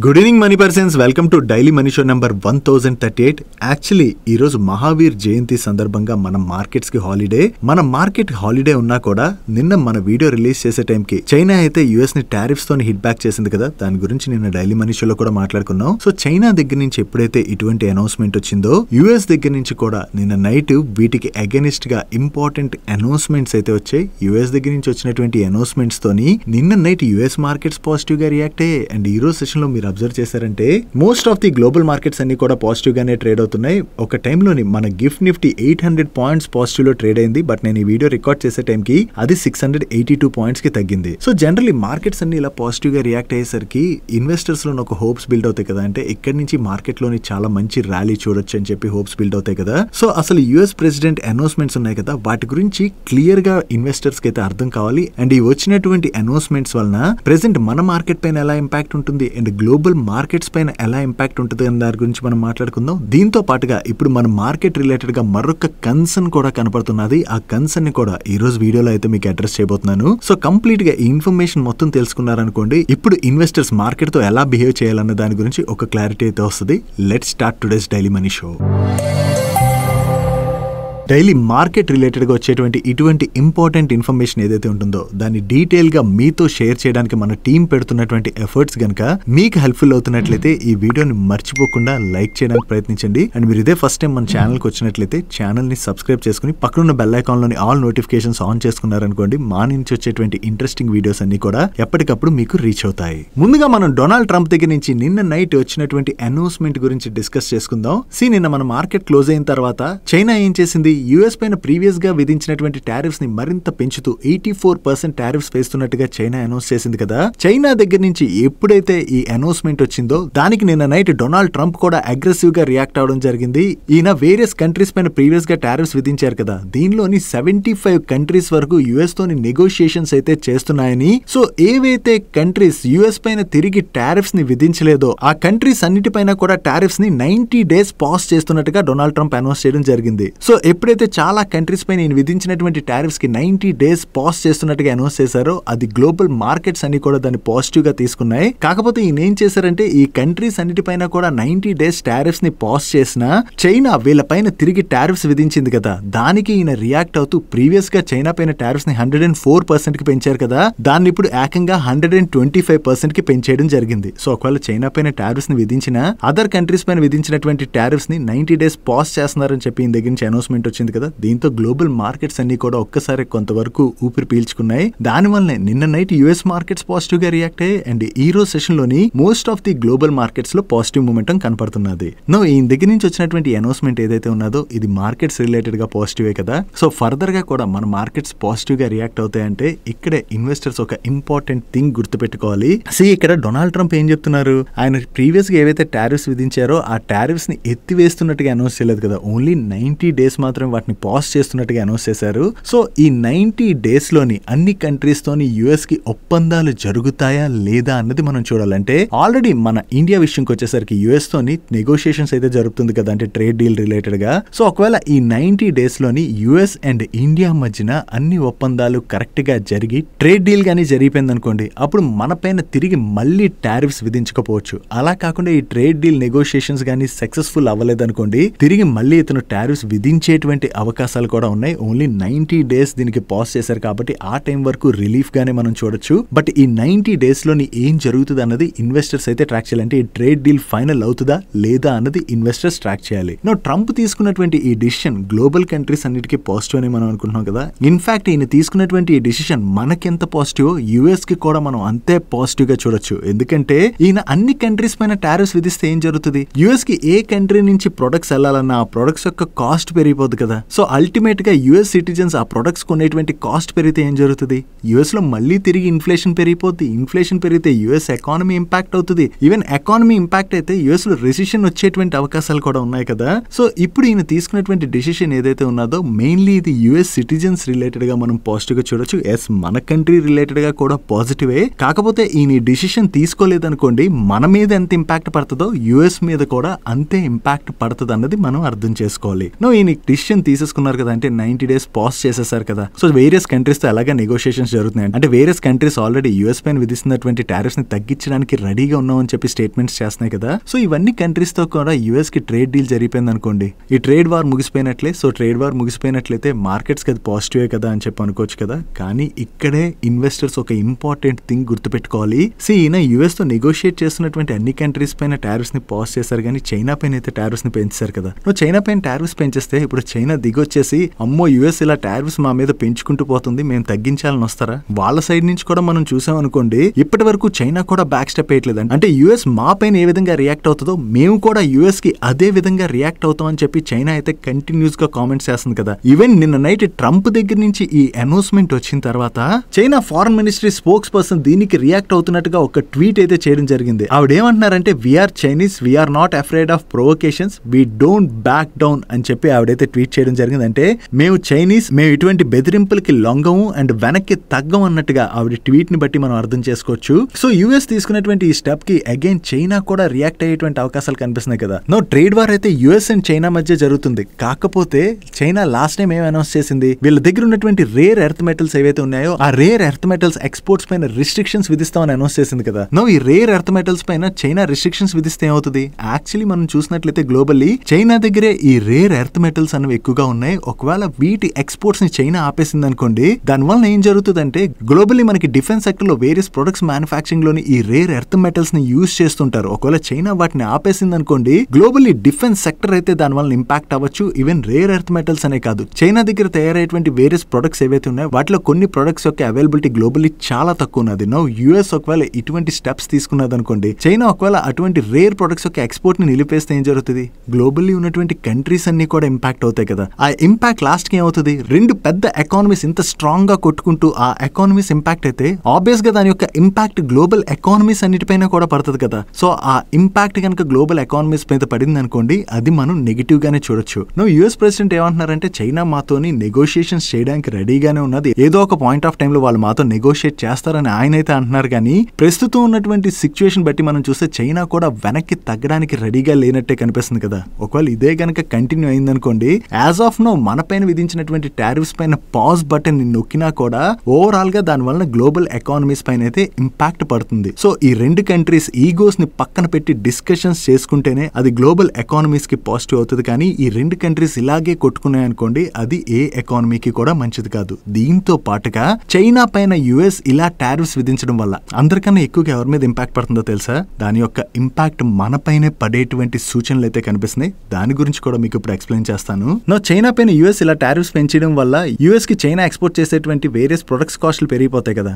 Good evening money persons, welcome to daily money show number 1038. Actually ఈ రోజు మహావీర్ జయంతి సందర్భంగా మన మార్కెట్స్ కి హాలిడే. మన మార్కెట్ హాలిడే ఉన్నా కూడా నిన్న మన వీడియో రిలీజ్ చేసే టైంకి చైనా అయితే యుఎస్ ని టారిఫ్స్ తోని హిట్ బ్యాక్ చేసింది కదా. దాని గురించి నిన్న డైలీ మనీ షోలో కూడా మాట్లాడుకున్నాం. సో చైనా దగ్గర నుంచి ఎప్పుడైతే ఇటువంటి అనౌన్స్మెంట్ వచ్చిందో యుఎస్ దగ్గర నుంచి కూడా నిన్న నైట్ వీటికి అగెనిస్ట్ గా ఇంపార్టెంట్ అనౌన్స్మెంట్స్ అయితే వచ్చాయి. యుఎస్ దగ్గర నుంచి వచ్చినటువంటి అనౌన్స్మెంట్స్ తోని నిన్న నైట్ యుఎస్ మార్కెట్స్ పాజిటివ్ గా రియాక్ట్ అయ్యాయి. అండ్ ఈ రోజు సెషన్ లో మీరు అబ్జర్వ్ చేశారంటే most of the global markets అన్ని కూడా పాజిటివ్ గానే ట్రేడ్ అవుతున్నాయి. ఒక టైంలోని మన గిఫ్ట్ నిఫ్టీ 800 పాయింట్స్ పాజిటివ్ లో ట్రేడ్ అయింది. బట్ నేను ఈ వీడియో రికార్డ్ చేసే టైంకి అది 682 పాయింట్స్ కి తగ్గింది. సో జనరల్లీ మార్కెట్స్ అన్ని ఇలా పాజిటివ్ గా రియాక్ట్ అయ్యేసరికి ఇన్వెస్టర్స్ లో ఒక హోప్స్ బిల్డ్ అవుతాయి కదా. అంటే ఇక్కడ నుంచి మార్కెట్ లోని చాలా మంచి ర్యాలీ చూడొచ్చు అని చెప్పి హోప్స్ బిల్డ్ అవుతాయి కదా. సో అసలు యుఎస్ ప్రెసిడెంట్ అనౌన్స్మెంట్స్ ఉన్నాయి కదా, వాటి గురించి క్లియర్ గా ఇన్వెస్టర్స్ కి అయితే అర్థం కావాలి. అండ్ ఈ వచ్చినటువంటి అనౌన్స్మెంట్స్ వలన ప్రెసెంట్ మన మార్కెట్ పైన ఎలా ఇంపాక్ట్ ఉంటుంది అండ్ గ్లోబల్ మార్కెట్స్ పైన ఎలా ఇంపాక్ట్ ఉంటుంది అనే దాని గురించి మనం మాట్లాడుకుందాం. దీంతో పాటుగా ఇప్పుడు మన మార్కెట్ రిలేటెడ్ గా మరొక కన్సర్న్ కూడా కనపడుతున్నది. ఆ కన్సర్న్ ని కూడా ఈ రోజు వీడియోలో అయితే మీకు అడ్రస్ చేయబోతున్నాను. సో కంప్లీట్ గా ఈ ఇన్ఫర్మేషన్ మొత్తం తెలుసుకున్నారనుకోండి, ఇప్పుడు ఇన్వెస్టర్స్ మార్కెట్ తో ఎలా బిహేవ్ చేయాలన్న దాని గురించి ఒక క్లారిటీ అయితే వస్తుంది. Let's start today's daily money show. Daily market related గా వచ్చేటువంటి ఇటువంటి ఇంపార్టెంట్ ఇన్ఫర్మేషన్ ఏదైతే ఉంటుందో దాన్ని డీటెయిల్ గా మీతో షేర్ చేయడానికి మన టీం పెడుతున్నటువంటి ఎఫర్ట్స్ గనక మీకు హెల్ప్ఫుల్ అవుతున్నట్లయితే ఈ వీడియోని మర్చిపోకుండా లైక్ చేయడానికి ప్రయత్నించండి. అండ్ మీరు ఇదే ఫస్ట్ టైం మన ఛానల్ కి వచ్చినట్లయితే ఛానల్ ని సబ్స్క్రైబ్ చేసుకుని పక్కనున్న బెల్ ఐకాన్ లోని ఆల్ నోటిఫికేషన్స్ ఆన్ చేసుకున్నారనుకోండి, మా నుంచి వచ్చేటువంటి ఇంట్రెస్టింగ్ వీడియోస్ అన్ని కూడా ఎప్పటికప్పుడు మీకు రీచ్ అవుతాయి. ముందుగా మనం డొనాల్డ్ ట్రంప్ దగ్గర నుంచి నిన్న నైట్ వచ్చినటువంటి అనౌన్స్మెంట్ గురించి డిస్కస్ చేసుకుందాం. నిన్న మన మార్కెట్ క్లోజ్ అయిన తర్వాత చైనా ఏం చేసింది, యుఎస్ పైన ప్రీవియస్ గా విధించినటువంటి టారిఫ్స్ ని మరింత పెంచుతూ 84% టారిఫ్స్ వేస్తున్నట్టుగా చైనా అనౌన్స్ చేసింది కదా. చైనా దగ్గర నుంచి ఎప్పుడైతే ఈ అనౌన్స్మెంట్ వచ్చిందో దానికి నిన్న నైట్ డొనాల్డ్ ట్రంప్ కూడా అగ్రెసివ్ గా రియాక్ట్ అవడం జరిగింది. ఈయన వేరియస్ కంట్రీస్ పైన ప్రీవియస్ గా టారిఫ్స్ విధించారు కదా, దీనిలోని 75 కంట్రీస్ వరకు యుఎస్ తోని నెగోషియేషన్స్ అయితే చేస్తున్నాయని. సో ఏవైతే కంట్రీస్ యుఎస్ పైన తిరిగి టారిఫ్స్ ని విధించలేదో ఆ కంట్రీస్ అన్నిటిపైన కూడా టారిఫ్స్ ని 90 days పాస్ చేస్తున్నట్టుగా డొనాల్డ్ ట్రంప్ అనౌన్స్ చేయడం జరిగింది. సో ఎప్పుడైతే చాలా కంట్రీస్ పై నేను విధించినటువంటి టారిఫ్స్ కి 90 days పాస్ చేస్తున్నట్టుగా అనౌన్స్ చేశారో అది గ్లోబల్ మార్కెట్స్ అన్ని కూడా దాన్ని పాజిటివ్ గా తీసుకున్నాయి. కాకపోతే ఈయన ఏం చేశారంటే ఈ కంట్రీస్ అన్నిటిపైన కూడా 90 days టారిఫ్స్ ని పాస్ చేసినా చైనా వీళ్ళపైన తిరిగి టారిఫ్స్ విధించింది కదా, దానికి ఈయన రియాక్ట్ అవుతూ ప్రీవియస్ గా చైనా పైన టారిఫ్స్ ని 104% కి పెంచారు కదా, దాన్ని ఇప్పుడు ఏకంగా 125% కి పెంచేయడం జరిగింది. సో ఒకవేళ చైనా పైన టారిఫ్స్ ని విధించిన అదర్ కంట్రీస్ పైన విధించినటువంటి టారిఫ్స్ ని 90 days పాస్ చేస్తున్నారని చెప్పి ఈయన దగ్గర నుంచి అనౌన్స్మెంట్ వచ్చింది కదా. దీంతో గ్లోబల్ మార్కెట్స్ అన్ని కూడా ఒక్కసారి కొంతవరకు ఊపిరి పీల్చుకున్నాయి. దానివల్లనే నిన్న నైట్ యుఎస్ మార్కెట్స్ పాజిటివ్ గా రియాక్ట్ అయ్యాయి. అండ్ ఈ రోజు సెషన్ లోని most of the global markets లో పాజిటివ్ మూమెంటం కనపడుతున్నది. ఈయన దగ్గర నుంచి వచ్చినటువంటి అనౌన్స్మెంట్ ఏదైతే ఉన్నదో ఇది మార్కెట్స్ రిలేటెడ్ గా పాజిటివే కదా. సో ఫర్దర్ గా కూడా మన మార్కెట్స్ పాజిటివ్ గా రియాక్ట్ అవుతాయంటే ఇక్కడే ఇన్వెస్టర్స్ ఒక ఇంపార్టెంట్ థింగ్ గుర్తుపెట్టుకోవాలి. ఇక్కడ డొనాల్డ్ ట్రంప్ ఏం చెప్తున్నారు, ఆయన ప్రీవియస్ గా ఏవైతే టారిఫ్స్ విధించారో ఆ టారిఫ్స్ ని ఎత్తివేస్తున్నట్టుగా అనౌన్స్ చేయలేదు కదా, ఓన్లీ 90 days మాత్రం వాటిని పాస్ చేస్తున్నట్టుగా అనౌన్స్ చేశారు. సో ఈ 90 days లోని అన్ని కంట్రీస్ తోని యుఎస్ కి ఒప్పందాలు జరుగుతాయా లేదా అన్నది మనం చూడాలంటే ఆల్రెడీ మన ఇండియా విషయంకి వచ్చేసరికి యుఎస్ తోని నెగోషియేషన్స్ అయితే జరుగుతుంది కదా, అంటే ట్రేడ్ డీల్ రిలేటెడ్ గా. సో ఒకవేళ ఈ 90 days లోని యుఎస్ అండ్ ఇండియా మధ్యన అన్ని ఒప్పందాలు కరెక్ట్ గా జరిగి ట్రేడ్ డీల్ గానీ జరిగిపోయింది అనుకోండి, అప్పుడు మన పైన తిరిగి మళ్ళీ టారిఫ్స్ విధించకపోవచ్చు. అలా కాకుండా ఈ ట్రేడ్ డీల్ నెగోషియేషన్స్ గానీ సక్సెస్ఫుల్ అవ్వలేదనుకోండి, తిరిగి మళ్ళీ ఇతను టారిఫ్స్ విధించేటువంటి అవకాశాలు కూడా ఉన్నాయి. ఓన్లీ 90 days దీనికి పాస్ చేశారు కాబట్టి ఆ టైం వరకు రిలీఫ్ గానే మనం చూడొచ్చు. బట్ ఈ 90 days లోని ఏం జరుగుతుంది అన్నది ఇన్వెస్టర్స్ అయితే ట్రాక్ చేయాలి. అంటే ఈ ట్రేడ్ డీల్ ఫైనల్ అవుతుందా లేదా అన్నది ఇన్వెస్టర్స్ ట్రాక్ చేయాలి. ట్రంప్ తీసుకున్నటువంటి ఈ డిసిషన్ గ్లోబల్ కంట్రీస్ అన్నిటికీ పాజిటివ్ అని మనం అనుకుంటున్నాం కదా. ఇన్ఫాక్ట్ ఈయన తీసుకున్నటువంటి ఈ డిసిషన్ మనకెంత పాజిటివ్ యుఎస్ కి కూడా మనం అంతే పాజిటివ్ గా చూడొచ్చు. ఎందుకంటే ఈయన అన్ని కంట్రీస్ పైన టారిఫ్స్ విధిస్తే ఏం జరుగుతుంది, యుఎస్ కి ఏ కంట్రీ నుంచి ప్రొడక్ట్స్ వెళ్లాలన్నా ఆ ప్రొడక్ట్స్ యొక్క కాస్ట్ పెరిగిపోద్ది కదా. సో అల్టిమేట్ గా యుఎస్ సిటిజన్స్ ఆ ప్రొడక్ట్స్ కొనేటువంటి కాస్ట్ పెరిగితే ఏం జరుగుతుంది, యుఎస్ లో మళ్ళీ తిరిగి ఇన్ఫ్లేషన్ పెరిగిపోద్ది. ఇన్ఫ్లేషన్ పెరిగితే యుఎస్ ఎకానమీ ఇంపాక్ట్ అవుతుంది. ఈవెన్ ఎకానమీ ఇంపాక్ట్ అయితే యుఎస్ లో రెసిషన్ వచ్చేటువంటి అవకాశాలు కూడా ఉన్నాయి కదా. సో ఇప్పుడు ఈయన తీసుకున్నటువంటి డిసిషన్ ఏదైతే ఉన్నదో మెయిన్లీ ఇది యుఎస్ సిటిజన్స్ రిలేటెడ్ గా మనం పాజిటివ్ గా చూడొచ్చు. ఎస్ మన కంట్రీ రిలేటెడ్ గా కూడా పాజిటివే. కాకపోతే ఈయన డిసిషన్ తీసుకోలేదనుకోండి, మన మీద ఎంత ఇంపాక్ట్ పడుతుందో యుఎస్ మీద కూడా అంతే ఇంపాక్ట్ పడుతుంది అన్నది మనం అర్థం చేసుకోవాలి. ఈయన డిసిషన్ డెసిషన్ తీసేసుకున్నారు కదా, అంటే 90 days పాజ్ చేసేసారు కదా. సో వేరియస్ కంట్రీస్ తో అలాగే నెగోషియేషన్స్ జరుగుతున్నాయి. అంటే వేరియస్ కంట్రీస్ ఆల్రెడీ యూఎస్ పైన విధిస్తున్నటువంటి టారిఫ్స్ ని తగ్గించడానికి రెడీగా ఉన్నామని చెప్పి స్టేట్మెంట్స్ చేస్తున్నాయి కదా. సో ఇవన్నీ కంట్రీస్ తో కూడా యూఎస్ కి ట్రేడ్ డీల్ జరిగిపోయింది అనుకోండి, ఈ ట్రేడ్ వార్ ముగిసిపోయినట్లే. సో ట్రేడ్ వార్ ముగిసిపోయినట్లయితే మార్కెట్స్ కి అది పాజిటివే కదా అని చెప్పి అనుకోవచ్చు కదా. కానీ ఇక్కడే ఇన్వెస్టర్స్ ఒక ఇంపార్టెంట్ థింగ్ గుర్తుపెట్టుకోవాలి. ఈయన యూఎస్ తో నెగోషియేట్ చేస్తున్నటువంటి అన్ని కంట్రీస్ పైన టారిఫ్స్ ని పాజ్ చేశారు, కానీ చైనా పైన అయితే టారిఫ్స్ ని పెంచారు కదా. నువ్వు చైనా పైన టారిఫ్స్ పెంచేస్తే ఇప్పుడు చైనా దిగొచ్చేసి అమ్మో యూఎస్ ఇలా టారిఫ్స్ మా మీద పెంచుకుంటూ పోతుంది, మేము తగ్గించాలని వస్తారా? వాళ్ళ సైడ్ నుంచి కూడా మనం చూసాం అనుకోండి, ఇప్పటి వరకు చైనా కూడా బ్యాక్ స్టెప్ వేయట్లేదు. అంటే యూఎస్ మా పైన ఏ విధంగా రియాక్ట్ అవుతుందో మేము కూడా యూఎస్ కి అదే విధంగా రియాక్ట్ అవుతాం అని చెప్పి చైనా అయితే కంటిన్యూస్ గా కామెంట్స్ చేస్తుంది కదా. ఈవెన్ నిన్న నైట్ ట్రంప్ దగ్గర నుంచి ఈ అనౌన్స్మెంట్ వచ్చిన తర్వాత China foreign ministry spokesperson దీనికి రియాక్ట్ అవుతున్నట్టుగా ఒక ట్వీట్ అయితే చేయడం జరిగింది. ఆవిడేమంటున్నారంటే we are Chinese, we are not afraid of provocations, we don't back down అని చెప్పి ఆవిడైతే ట్వీట్ చేయడం జరిగింది. అంటే మేము చైనీస్, మేము ఇటువంటి బెదిరింపులకి లొంగము అండ్ వెనక్కి తగ్గం అన్నట్టుగా ఆవిడ ట్వీట్ ని బట్టి మనం అర్థం చేసుకోవచ్చు. సో యూఎస్ తీసుకున్నటువంటి ఈ స్టెప్ కి అగైన్ చైనా కూడా రియాక్ట్ అయ్యేటువంటి అవకాశాలు కనిపిస్తున్నాయి కదా. నో ట్రేడ్ వార్ అయితే యూఎస్ అండ్ చైనా మధ్య జరుగుతుంది. కాకపోతే చైనా లాస్ట్ టైం ఏం అనౌన్స్ చేసింది, వీళ్ళ దగ్గర ఉన్నటువంటి రేర్ ఎర్త్ మెటల్స్ ఏవైతే ఉన్నాయో ఆ రేర్ ఎర్త్ మెటల్స్ ఎక్స్పోర్ట్స్ పైన రిస్ట్రిక్షన్స్ విధిస్తామని అనౌన్స్ చేసింది కదా. నో ఈ రేర్ ఎర్త్ మెటల్స్ పైన చైనా రిస్ట్రిక్షన్స్ విధిస్తే ఏమవుతుంది? యాక్చువల్లీ మనం చూసినట్లయితే గ్లోబల్లీ చైనా దగ్గరే ఈ రేర్ ఎర్త్ మెటల్స్ అనేవి ఎక్కువగా ఉన్నాయి. ఒకవేళ వీటి ఎక్స్పోర్ట్స్ ని చైనా ఆపేసింది అనుకోండి, దానివల్ల ఏం జరుగుతుందంటే గ్లోబల్లీ మనకి డిఫెన్స్ సెక్టర్ లో వేరియస్ ప్రొడక్ట్స్ మ్యానుఫాక్చరింగ్ లోని ఈ రేర్ ఎర్త్ మెటల్స్ ని యూజ్ చేస్తుంటారు. ఒకవేళ చైనా వాటిని ఆపేసింది అనుకోండి, గ్లోబల్లీ డిఫెన్స్ సెక్టర్ అయితే దానివల్ల ఇంపాక్ట్ అవ్వచ్చు. ఈవెన్ రేర్ ఎర్త్ మెటల్స్ అనే కాదు, చైనా దగ్గర తయారయ్యేటువంటి వేరియస్ ప్రొడక్ట్స్ ఏవైతే ఉన్నాయో వాటిలో కొన్ని ప్రొడక్ట్స్ యొక్క అవైలబిలిటీ గ్లోబల్లీ చాలా తక్కువ ఉన్నది. నో యూఎస్ ఒకవేళ ఇటువంటి స్టెప్స్ తీసుకున్నది అనుకోండి, చైనా ఒకవేళ అటువంటి రేర్ ప్రొడక్ట్స్ యొక్క ఎక్స్పోర్ట్ ని నిలిపేస్తే ఏం జరుగుతుంది? గ్లోబల్లీ ఉన్నటువంటి కంట్రీస్ అన్ని కూడా ఇంపాక్ట్ అవుతాయి కదా. ఆ ఇంపాక్ట్ లాస్ట్ కి ఏమవుతుంది? రెండు పెద్ద ఎకానమీస్ ఇంత స్ట్రాంగ్ గా కొట్టుకుంటూ ఆ ఎకానమీస్ ఇంపాక్ట్ అయితే ఆబ్వియస్ గా దాని యొక్క ఇంపాక్ట్ గ్లోబల్ ఎకానమీస్ అన్నిటిపైన కూడా పడుతుంది కదా. సో ఆ ఇంపాక్ట్ కనుక గ్లోబల్ ఎకానమీస్ మీద పడింది అనుకోండి, అది మనం నెగిటివ్ గానే చూడొచ్చు. నువ్వు యూఎస్ ప్రెసిడెంట్ ఏమంటున్నారంటే చైనా మాతోని నెగోషియేషన్స్ చేయడానికి రెడీగానే ఉన్నది, ఏదో ఒక పాయింట్ ఆఫ్ టైమ్ లో వాళ్ళు మాతో నెగోషియేట్ చేస్తారని ఆయన అయితే అంటున్నారు. కానీ ప్రస్తుతం ఉన్నటువంటి సిచ్యువేషన్ బట్టి మనం చూస్తే చైనా కూడా వెనక్కి తగ్గడానికి రెడీగా లేనట్టే కనిపిస్తుంది కదా. ఒకవేళ ఇదే గనక కంటిన్యూ అయిందనుకోండి, యాజ్ ఆఫ్ నో మన పైన విధించినటువంటి టారిఫ్స్ పైన పాజ్ బటన్ నొక్కినా కూడా ఓవరాల్ గా దాని వలన గ్లోబల్ ఎకానమీస్ పైన అయితే ఇంపాక్ట్ పడుతుంది. సో ఈ రెండు కంట్రీస్ ఈగోస్ ని పక్కన పెట్టి డిస్కషన్స్ చేసుకుంటేనే అది గ్లోబల్ ఎకానమీస్ కి పాజిటివ్ అవుతుంది. కానీ ఈ రెండు కంట్రీస్ ఇలాగే కొట్టుకున్నాయనుకోండి, అది ఏ ఎకానమీకి కూడా మంచిది కాదు. దీంతో పాటుగా చైనా పైన యుఎస్ ఇలా టారిఫ్స్ విధించడం వల్ల అందరికన్నా ఎక్కువగా ఎవరి మీద ఇంపాక్ట్ పడుతుందో తెలుసా? దాని యొక్క ఇంపాక్ట్ మన పైనే పడేటువంటి సూచనలు అయితే కనిపిస్తున్నాయి. దాని గురించి కూడా మీకు ఇప్పుడు ఎక్స్ప్లెయిన్ చేస్తాను. చైనా పైన యుఎస్ ఇలా టారిఫ్స్ పెంచడం వల్ల యుఎస్ కి చైనా ఎక్స్పోర్ట్ చేసేటువంటి వేరియస్ ప్రొడక్ట్స్ కాస్ట్లు పెరిగిపోతాయి కదా.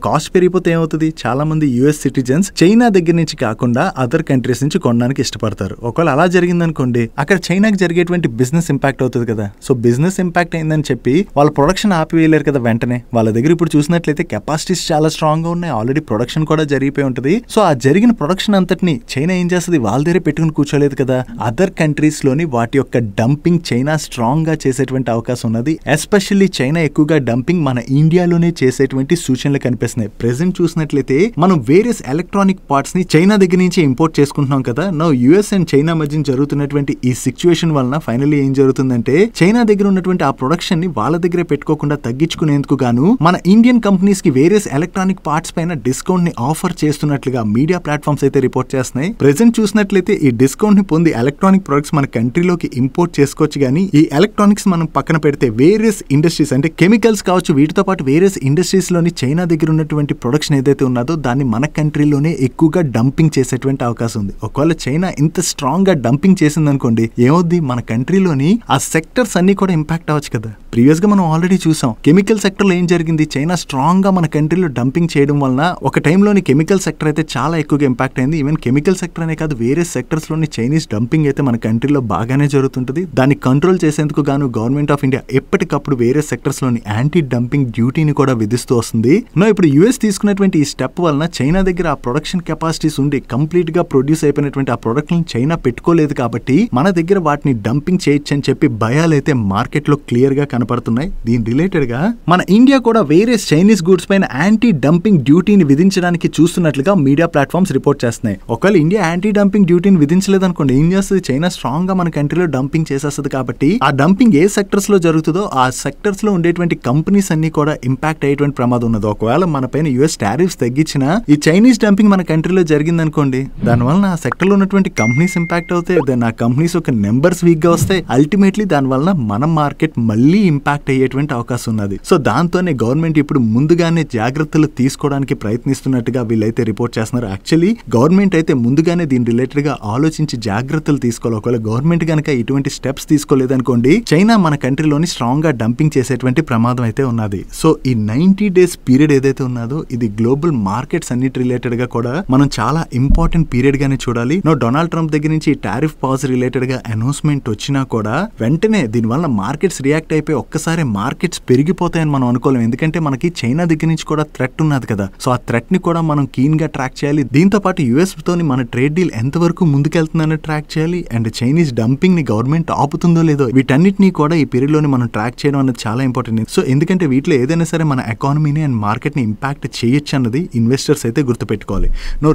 కాస్ట్ పెరిగిపోతే ఏమవుతుంది? చాలా మంది యుఎస్ సిటిజన్స్ చైనా దగ్గర నుంచి కాకుండా అదర్ కంట్రీస్ నుంచి కొనడానికి ఇష్టపడతారు. ఒకవేళ అలా జరిగిందనుకోండి, అక్కడ చైనాకి జరిగేటువంటి బిజినెస్ ఇంపాక్ట్ అవుతుంది కదా. సో బిజినెస్ ఇంపాక్ట్ అయిందని చెప్పి వాళ్ళ ప్రొడక్షన్ ఆపివేయలేరు కదా వెంటనే. వాళ్ళ దగ్గర ఇప్పుడు చూసినట్లయితే కెపాసిటీస్ చాలా స్ట్రాంగ్ గా ఉన్నాయి, ఆల్రెడీ ప్రొడక్షన్ కూడా జరిగిపోయి ఉంటుంది. సో ఆ జరిగిన ప్రొడక్షన్ అంతటిని చైనా ఏం చేస్తుంది? వాళ్ళ దగ్గర పెట్టుకుని కూర్చోలేదు కదా. అదర్ కంట్రీస్ లోని వాటి యొక్క డంపింగ్ చైనా స్ట్రాంగ్ గా చేసేటువంటి అవకాశం ఉన్నది. ఎస్పెషల్లీ చైనా ఎక్కువగా డంపింగ్ మన ఇండియాలోనే చేసేటువంటి సూచనలు కనిపిస్తున్నాయి. ప్రెసెంట్ చూసినట్లయితే మనం వేరియస్ ఎలక్ట్రానిక్ పార్ట్స్ ని చైనా దగ్గర నుంచి ఇంపోర్ట్ చేసుకుంటున్నాం కదా. నౌ యుఎస్ అండ్ చైనా మధ్య జరుగుతున్నటువంటి ఈ సిచ్యువేషన్ వలన ఫైనల్లీ ఏం జరుగుతుందంటే, చైనా దగ్గర ఉన్నటువంటి ఆ ప్రొడక్షన్ ని వాళ్ళ దగ్గరే పెట్టుకోకుండా తగ్గించుకునేందుకు గాను మన ఇండియన్ కంపెనీస్ కి వేరియస్ ఎలక్ట్రానిక్ పార్ట్స్ పైన డిస్కౌంట్ ని ఆఫర్ చేస్తున్నట్లుగా మీడియా ప్లాట్ఫామ్స్ అయితే రిపోర్ట్ చేస్తున్నాయి. ప్రెసెంట్ చూసినట్లయితే ఈ డిస్కౌంట్ ని పొంది ఎలక్ట్రానిక్ ప్రొడక్ట్స్ మన కంట్రీలోకి ఇంపోర్ట్ చేసుకోవచ్చు. కానీ ఈ ఎలక్ట్రానిక్స్ మనం పక్కన పెడితే వేరియస్ ఇండస్ట్రీస్ అంటే కెమికల్స్ కావచ్చు, వీటితో పాటు వేరియస్ ఇండస్ట్రీస్ లోని చైనా దగ్గర ఉన్నటువంటి ప్రొడక్షన్ ఏదైతే ఉన్నదో దాన్ని మన కంట్రీలోనే ఎక్కువగా డంపింగ్ చేసేటువంటి అవకాశం ఉంది. ఒకవేళ చైనా ఇంత స్ట్రాంగ్ గా డంపింగ్ చేసింది అనుకోండి, ఏమవుద్ది? మన కంట్రీలోని ఆ సెక్టర్స్ అన్ని కూడా ఇంపాక్ట్ అవ్వచ్చు కదా. ప్రీవియస్ గా మనం ఆల్రెడీ చూసాం కెమికల్ సెక్టర్ లో ఏం జరిగింది. చైనా స్ట్రాంగ్ గా మన కంట్రీలో డంపింగ్ చేయడం వలన ఒక టైంలోని కెమికల్ సెక్టర్ అయితే చాలా ఎక్కువగా ఇంపాక్ట్ అయింది. ఈవెన్ కెమికల్ సెక్టర్ అనే కాదు, వేరే సెక్టర్స్ లోని చైనీస్ డంపింగ్ అయితే మన కంట్రీలో బాగానే జరుగుతుంటది. దాన్ని కంట్రోల్ చేసేందుకు గాను గవర్నమెంట్ ఆఫ్ ఇండియా ఎప్పటికప్పుడు వేరే సెక్టర్స్ లోని యాంటీ డంపింగ్ డ్యూటీని కూడా విధిస్తూ వస్తుంది. ఇప్పుడు యుఎస్ తీసుకున్నటువంటి ఈ స్టెప్ వలన చైనా దగ్గర ఆ ప్రొడక్షన్ కెపాసిటీస్ ఉండి కంప్లీట్ గా ప్రొడ్యూస్ అయిపోయినటువంటి ఆ ప్రొడక్ట్ చైనా పెట్టుకోలేదు కాబట్టి మన దగ్గర వాటిని డంపింగ్ చేయొచ్చు అని చెప్పి భయాలు అయితే మార్కెట్ లో క్లియర్ గా కనపడుతున్నాయి. దీని రిలేటెడ్ గా మన ఇండియా కూడా వేరే చైనీస్ గూడ్స్ పైన యాంటీ డంపింగ్ డ్యూటీని విధించడానికి చూస్తున్నట్లుగా మీడియా ప్లాట్ఫామ్స్ రిపోర్ట్ చేస్తున్నాయి. ఒకవేళ ఇండియా యాంటీ డంపింగ్ డ్యూటీని విధించలేదు అనుకోండి, ఏం చేస్తుంది? చైనా స్ట్రాంగ్ గా మన కంట్రీలో డంపింగ్ చేసేస్తుంది కాబట్టి కాబట్టి ఆ డంపింగ్ ఏ సెక్టర్స్ లో జరుగుతుందో ఆ సెక్టర్స్ లో ఉండేటువంటి కంపెనీస్ అన్ని కూడా ఇంపాక్ట్ అయ్యేటువంటి ప్రమాదం ఉన్నది. ఒకవేళ మన పైన యుఎస్ టారిఫ్స్ తగ్గించినా ఈ చైనీస్ డంపింగ్ మన కంట్రీలో జరిగింది అనుకోండి, దానివల్ల ఆ సెక్టర్ లో ఉన్నటువంటి కంపెనీస్ ఇంపాక్ట్ అవుతాయి. దెన్ ఆ కంపెనీస్ ఒక నెంబర్స్ వీక్ గా వస్తాయి. అల్టిమేట్లీ దానివల్ల మన మార్కెట్ మళ్ళీ ఇంపాక్ట్ అయ్యేటువంటి అవకాశం ఉన్నది. సో దాంతోనే గవర్నమెంట్ ఇప్పుడు ముందుగానే జాగ్రత్తలు తీసుకోవడానికి ప్రయత్నిస్తున్నట్టుగా వీళ్ళైతే రిపోర్ట్ చేస్తున్నారు. యాక్చువల్లీ గవర్నమెంట్ అయితే ముందుగానే దీని రిలేటెడ్ గా ఆలోచించి జాగ్రత్తలు తీసుకోవాలి. ఒకవేళ గవర్నమెంట్ కనుక ఇటువంటి స్టెప్స్ తీసుకోలేదనుకోండి, చైనా మన కంట్రీలోని స్ట్రాంగ్ గా డంపింగ్ చేసేటువంటి ప్రమాదం అయితే ఉన్నది. సో ఈ 90 days పీరియడ్ ఏదైతే ఉన్నదో ఇది గ్లోబల్ మార్కెట్స్ అన్నిటి రిలేటెడ్ గా కూడా మనం చాలా ఇంపార్టెంట్ పీరియడ్ గానే చూడాలి. డొనాల్డ్ ట్రంప్ దగ్గర నుంచి టారిఫ్ పాజ్ రిలేటెడ్ గా అనౌన్స్మెంట్ వచ్చినా కూడా వెంటనే దీనివల్ల మార్కెట్స్ రియాక్ట్ అయిపోయి ఒక్కసారి మార్కెట్స్ పెరిగిపోతాయని మనం అనుకోలేం. ఎందుకంటే మనకి చైనా దగ్గర నుంచి కూడా థ్రెట్ ఉన్నది కదా. సో ఆ థ్రెట్ ని కూడా మనం కీన్ గా ట్రాక్ చేయాలి. దీంతో పాటు యుఎస్ తోని మన ట్రేడ్ డీల్ ఎంతవరకు ముందుకెళ్తుందని ట్రాక్ చేయాలి. అండ్ చైనీస్ డంపింగ్ ని గవర్నమెంట్ ఆపుతుందో లేదో వీటన్నిటిని కూడా ఈ పీరియడ్ లోని మనం ట్రాక్ చేయడం అనేది చాలా ఇంపార్టెంట్. సో ఎందుకంటే వీటిలో ఏదైనా సరే మన ఎకానమీని అండ్ మార్కెట్ ని ఇంపాక్ట్ చేయొచ్చు అన్నది ఇన్వెస్టర్స్ అయితే గుర్తుపెట్టుకోవాలి.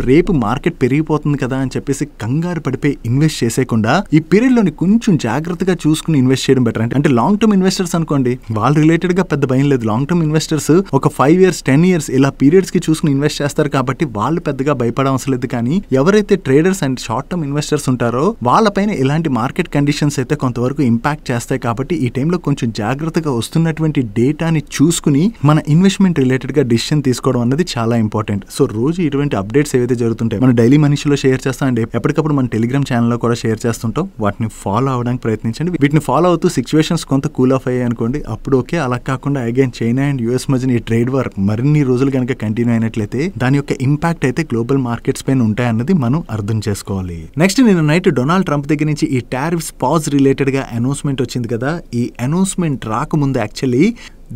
రేపు మార్కెట్ పెరిగిపోతుంది కదా అని చెప్పేసి కంగారు పడిపోయి ఇన్వెస్ట్ చేసేయకుండా ఈ పీరియడ్ లోని కొంచెం జాగ్రత్తగా చూసుకుని ఇన్వెస్ట్ చేయడం బెటర్. అంటే లాంగ్ టర్మ్ ఇన్వెస్టర్స్ అనుకోండి, వాళ్ళ రిలేటెడ్ గా పెద్ద భయం లేదు. లాంగ్ టర్మ్ ఇన్వెస్టర్స్ ఒక 5 years 10 years ఇలా పీరియడ్స్ కి చూసుకుని ఇన్వెస్ట్ చేస్తారు కాబట్టి వాళ్ళు పెద్దగా భయపడ అవసరం లేదు. కానీ ఎవరైతే traders and short term investors ఉంటారో వాళ్ళపైన ఇలాంటి మార్కెట్ కండిషన్స్ అయితే కొంతవరకు ఇంపాక్ట్ చేస్తాయి. కాబట్టి ఈ టైంలో కొంచెం జాగ్రత్తగా వస్తున్నటువంటి డేటాని చూసుకుని మన ఇన్వెస్ట్మెంట్ రిలేటెడ్ గా డిసిషన్ తీసుకోవడం అన్నది చాలా ఇంపార్టెంట్. సో రోజు ఇటువంటి అప్డేట్స్ ఏవైతే జరుగుతుంటాయి మన డైలీ మనీషిలో షేర్ చేస్తాం అండి. ఎప్పటికప్పుడు మన టెలిగ్రామ్ ఛానల్లో కూడా షేర్ చేస్తుంటాం. వాటిని ఫాలో అవడానికి ప్రయత్నించండి. వీటిని ఫాలో అవుతూ సిచ్యువేషన్స్ కొంత కూల్ ఆఫ్ అయ్యాయి అనుకోండి, అప్పుడు ఓకే. అలా కాకుండా అగైన్ చైనా అండ్ యుఎస్ మధ్యన ఈ ట్రేడ్ వార్ మరిన్ని రోజులు కనుక కంటిన్యూ అయినట్లయితే దాని యొక్క ఇంపాక్ట్ అయితే గ్లోబల్ మార్కెట్స్ పైన ఉంటాయన్నది మనం అర్థం చేసుకోవాలి. నెక్స్ట్ నిన్న నైట్ డొనాల్డ్ ట్రంప్ దగ్గర నుంచి ఈ టారిఫ్స్ పాజ్ రిలేటెడ్ గా అనౌన్స్మెంట్ వచ్చింది కదా. ఈ అనౌన్స్మెంట్ రాకముందు యాక్చువల్లీ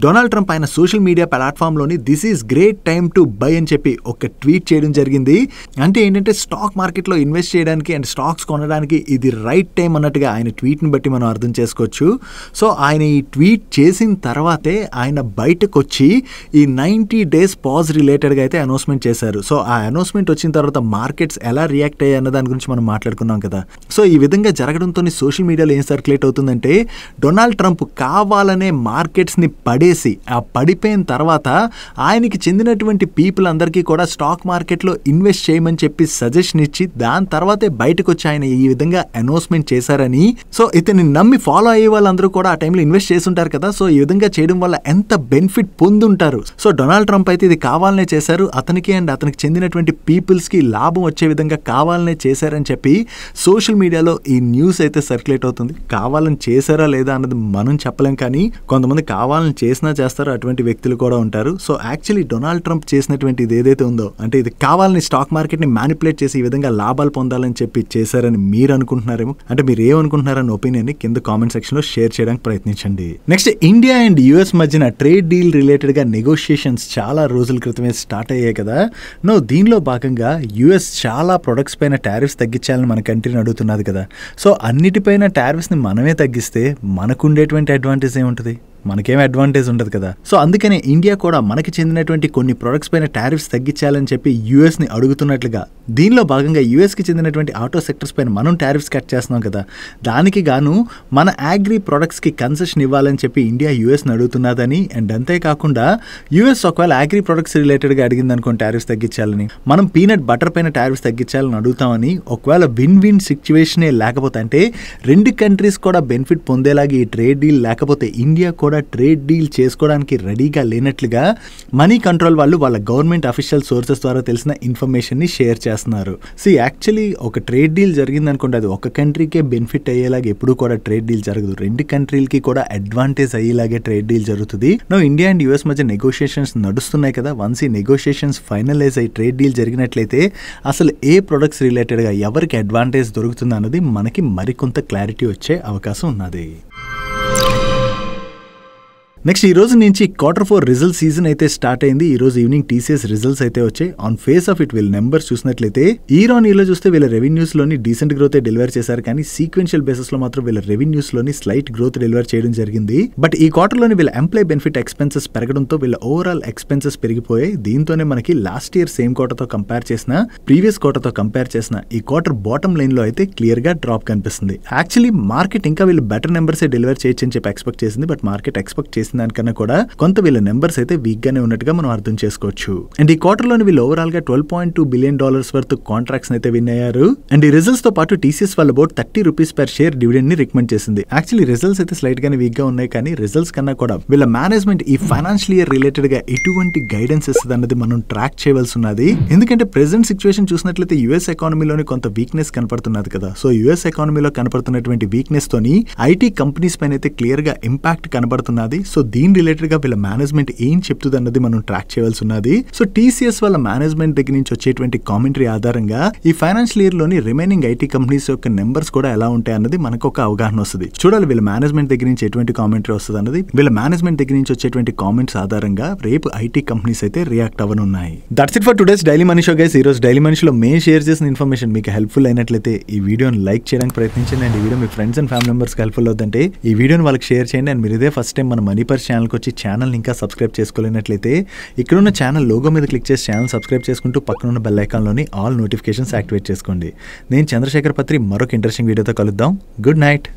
డొనాల్డ్ ట్రంప్ ఆయన సోషల్ మీడియా ప్లాట్ఫామ్లోని this is great time to buy అని చెప్పి ఒక ట్వీట్ చేయడం జరిగింది. అంటే ఏంటంటే స్టాక్ మార్కెట్లో ఇన్వెస్ట్ చేయడానికి అండ్ స్టాక్స్ కొనడానికి ఇది రైట్ టైం అన్నట్టుగా ఆయన ట్వీట్ని బట్టి మనం అర్థం చేసుకోవచ్చు. సో ఆయన ఈ ట్వీట్ చేసిన తర్వాతే ఆయన బయటకు వచ్చి ఈ 90 days పాజ్ రిలేటెడ్గా అయితే అనౌన్స్మెంట్ చేశారు. సో ఆ అనౌన్స్మెంట్ వచ్చిన తర్వాత మార్కెట్స్ ఎలా రియాక్ట్ అయ్యాయి అన్న దాని గురించి మనం మాట్లాడుకున్నాం కదా. సో ఈ విధంగా జరగడంతో సోషల్ మీడియాలో ఏం సర్క్యులేట్ అవుతుందంటే డొనాల్డ్ ట్రంప్ కావాలనే మార్కెట్స్ని పడేసి ఆ పడిపోయిన తర్వాత ఆయనకి చెందినటువంటి పీపుల్ అందరికీ కూడా స్టాక్ మార్కెట్లో ఇన్వెస్ట్ చేయమని చెప్పి సజెషన్ ఇచ్చి దాని తర్వాతే బయటకు వచ్చి ఆయన ఈ విధంగా అనౌన్స్మెంట్ చేశారని. సో ఇతన్ని నమ్మి ఫాలో అయ్యే వాళ్ళందరూ కూడా ఆ టైంలో ఇన్వెస్ట్ చేసి ఉంటారు కదా. సో ఈ విధంగా చేయడం వల్ల ఎంత బెనిఫిట్ పొందుంటారు. సో డొనాల్డ్ ట్రంప్ అయితే ఇది కావాలనే చేశారు. అతనికి అండ్ అతనికి చెందినటువంటి పీపుల్స్కి లాభం వచ్చే విధంగా కావాలనే చేశారని చెప్పి సోషల్ మీడియాలో ఈ న్యూస్ అయితే సర్క్యులేట్ అవుతుంది. కావాలని చేశారా లేదా అన్నది మనం చెప్పలేం, కానీ కొంతమంది కావాలని చేసినా చేస్తారు, అటువంటి వ్యక్తులు కూడా ఉంటారు. సో యాక్చువల్లీ డొనాల్డ్ ట్రంప్ చేసినటువంటి ఇది ఏదైతే ఉందో అంటే ఇది కావాలని స్టాక్ మార్కెట్ ని మ్యానిపులేట్ చేసి ఈ విధంగా లాభాలు పొందాలని చెప్పి చేశారని మీరు అనుకుంటున్నారేమో. అంటే మీరు ఏమనుకుంటున్నారని ఒపీనియన్ ని కింద కామెంట్ సెక్షన్ లో షేర్ చేయడానికి ప్రయత్నించండి. నెక్స్ట్ ఇండియా అండ్ యుఎస్ మధ్యన ట్రేడ్ డీల్ రిలేటెడ్ గా నెగోషియేషన్స్ చాలా రోజుల క్రితమే స్టార్ట్ అయ్యాయి కదా. దీనిలో భాగంగా యుఎస్ చాలా ప్రొడక్ట్స్ పైన టారిఫ్స్ తగ్గించాలని మన కంట్రీని అడుగుతున్నది కదా. సో అన్నిటిపైన టారిఫ్స్ ని మనమే తగ్గిస్తే మనకుండేటువంటి అడ్వాంటేజ్ ఏముంటుంది? మనకేం అడ్వాంటేజ్ ఉండదు కదా. సో అందుకనే ఇండియా కూడా మనకి చెందినటువంటి కొన్ని ప్రొడక్ట్స్ పైన టారిఫ్స్ తగ్గించాలని చెప్పి యుఎస్ ని అడుగుతున్నట్లుగా దీనిలో భాగంగా యుఎస్ కి చెందినటువంటి ఆటో సెక్టర్స్ పైన మనం టారిఫ్స్ కట్ చేస్తున్నాం కదా. దానికి గాను మన అగ్రి ప్రొడక్ట్స్ కి కన్సెషన్ ఇవ్వాలని చెప్పి ఇండియా యుఎస్ ని అడుగుతున్నదని. అండ్ అంతేకాకుండా యుఎస్ ఒకవేళ అగ్రి ప్రొడక్ట్స్ రిలేటెడ్ గా అడిగింది అనుకోండి టారిఫ్స్ తగ్గించాలని, మనం పీనట్ బటర్ పైన టారిఫ్స్ తగ్గించాలని అడుగుతామని. ఒకవేళ విన్ విన్ సిచ్యువేషనే లేకపోతే అంటే రెండు కంట్రీస్ కూడా బెనిఫిట్ పొందేలాగా ఈ ట్రేడ్ డీల్ లేకపోతే ఇండియా కూడా ట్రేడ్ డీల్ చేసుకోవడానికి రెడీగా లేనట్లుగా మనీ కంట్రోల్ వాళ్ళు వాళ్ళ గవర్నమెంట్ అఫీషియల్ సోర్సెస్ ద్వారా తెలిసిన ఇన్ఫర్మేషన్ ని షేర్ చేస్తున్నారు. యాక్చువల్లీ ఒక ట్రేడ్ డీల్ జరిగింది అనుకోండి, అది ఒక కంట్రీకే బెనిఫిట్ అయ్యేలాగా ఎప్పుడు కూడా ట్రేడ్ డీల్ జరగదు. రెండు కంట్రీలకి కూడా అడ్వాంటేజ్ అయ్యేలాగే ట్రేడ్ డీల్ జరుగుతుంది. ఇండియా అండ్ యుఎస్ మధ్య నెగోషియేషన్స్ నడుస్తున్నాయి కదా. వన్స్ ఈ నెగోషియేషన్స్ ఫైనలైజ్ అయ్యి ట్రేడ్ డీల్ జరిగినట్లయితే అసలు ఏ ప్రొడక్ట్స్ రిలేటెడ్ గా ఎవరికి అడ్వాంటేజ్ దొరుకుతుంది అన్నది మనకి మరికొంత క్లారిటీ వచ్చే అవకాశం ఉన్నది. నెక్స్ట్ ఈ రోజు నుంచి Q4 రిజల్ట్ సీజన్ అయితే స్టార్ట్ అయింది. ఈ రోజు ఈవినింగ్ TCS రిజల్ట్స్ అయితే వచ్చాయి. ఆన్ ఫేస్ ఆఫ్ ఇట్ వీళ్ళ నెంబర్స్ చూసినట్లయితే ఇయర్ ఆన్ ఇయర్ లో చూస్తే వీళ్ళ రెవెన్యూస్ లోని డీసెంట్ గ్రోత్ డెలివర్ చేశారు, కానీ సీక్వెన్షియల్ బేసిస్ లో మాత్రం వీళ్ళ రెవెన్యూస్ లోని స్లైట్ గ్రోత్ డెలివర్ చేయడం జరిగింది. బట్ ఈ క్వార్టర్ లోని వీళ్ళ ఎంప్లాయ్ బెనిఫిట్ ఎక్స్పెన్సెస్ పెరగడంతో వీళ్ళ ఓవరాల్ ఎక్స్పెన్సెస్ పెరిగిపోయాయి. దీంతోనే మనకి లాస్ట్ ఇయర్ సేమ్ క్వార్టర్ తో కంపేర్ చేసిన, ప్రీవియస్ క్వార్టర్ తో కంపేర్ చేసిన ఈ క్వార్టర్ బాటమ్ లైన్ లో అయితే క్లియర్ గా డ్రాప్ కనిపిస్తుంది. యాక్చువల్లీ మార్కెట్ ఇంకా వీళ్ళు బెటర్ నెంబర్స్ డెలివర్ చేయొచ్చు అని చెప్పి ఎక్స్పెక్ట్ చేసింది, బట్ మార్కెట్ ఎక్స్పెక్ట్ చేసిన దానికన్నా కూడా కొంత వీళ్ళ నెంబర్స్ అయితే వీక్ గానే ఉన్నట్టుగా మనం అర్థం చేసుకోవచ్చు. అండ్ ఈ క్వార్టర్ లోని వీళ్ళు ఓవరాల్ గా $12.2 బిలియన్ వర్త్ కాంట్రాక్ట్స్ అయితే విన్ అయ్యారు. అండ్ ఈ రిజల్ట్స్ తో పాటు TCS వాళ్ళు అబౌట్ ₹30 పర్ షేర్ డివిడెండ్ ని రికమెండ్ చేసింది. యాక్చువల్లీ రిజల్ట్స్ అయితే స్లైట్ గానే వీక్ గా ఉన్నాయి, కానీ రిజల్ట్స్ కన్నా కూడా వీళ్ళ మేనేజ్మెంట్ ఈ ఫైనాన్షియల్ ఇయర్ రిలేటెడ్ గా ఎటువంటి గైడెన్స్ ఇస్తుంది అన్నది మనం ట్రాక్ చేయవలసి ఉన్నది. ఎందుకంటే ప్రెసెంట్ సిచ్యువేషన్ చూసినట్లయితే యుఎస్ ఎకానమీలోని కొంత వీక్నెస్ కనపడుతున్నది కదా. సో యుఎస్ ఎకానమీలో కనపడుతున్నటువంటి వీక్నెస్ తోని ఐటీ కంపెనీస్ పైన అయితే క్లియర్ గా ఇంపాక్ట్ కనబడుతున్నది. సో దీని రిలేటెడ్ గా వీళ్ళ మేనేజ్మెంట్ ఏం చెప్తుంది అన్నది మనం ట్రాక్ చేయవలసి ఉన్నది. సో TCS వాళ్ళ మేనేజ్మెంట్ దగ్గర నుంచి వచ్చేటువంటి కామెంటరీ ఆధారంగా ఈ ఫైనాన్షియల్ ఇయర్ లోని రిమైనింగ్ ఐటీ కంపెనీస్ యొక్క నెంబర్స్ కూడా ఎలా ఉంటాయి అన్నది మనకు ఒక అవగాహన వస్తుంది. చూడాలి వీళ్ళ మేనేజ్మెంట్ దగ్గర నుంచి ఎటువంటి కామెంటరీ వస్తుంది అన్నది. వీళ్ళ మేనేజ్మెంట్ దగ్గర నుంచి వచ్చేటువంటి కామెంట్స్ ఆధారంగా రేపు ఐటీ కంపెనీస్ అయితే రియాక్ట్ అవ్వనున్నాయి. That's it for today's daily money show guys. ఈ రోజు డైలీ మనీ షోలో మేము షేర్ చేసిన ఇన్ఫర్మేషన్ మీకు హెల్ప్ఫుల్ అయినట్లయితే ఈ వీడియోని లైక్ చేయడానికి ప్రయత్నించండి. అండ్ ఈ video me friends and family members helpful అవుతుంటే ఈ వీడియోని వాళ్ళకి షేర్ చేయండి. అండ్ మీరు ఇదే ఫస్ట్ టైం మన మనీ పర్స్ ఛానల్కి వచ్చి ఛానల్ ఇంకా సబ్స్క్రైబ్ చేసుకోలేనట్లయితే ఇక్కడున్న ఛానల్ లోగో మీద క్లిక్ చేసి ఛానల్ సబ్స్క్రైబ్ చేసుకుంటూ పక్కనున్న బెల్ ఐకాన్లోని ఆల్ నోటిఫికేషన్స్ యాక్టివేట్ చేసుకోండి. నేను చంద్రశేఖర్ పత్రి మరొక ఇంట్రెస్టింగ్ వీడియోతో కలుద్దాం. Good night.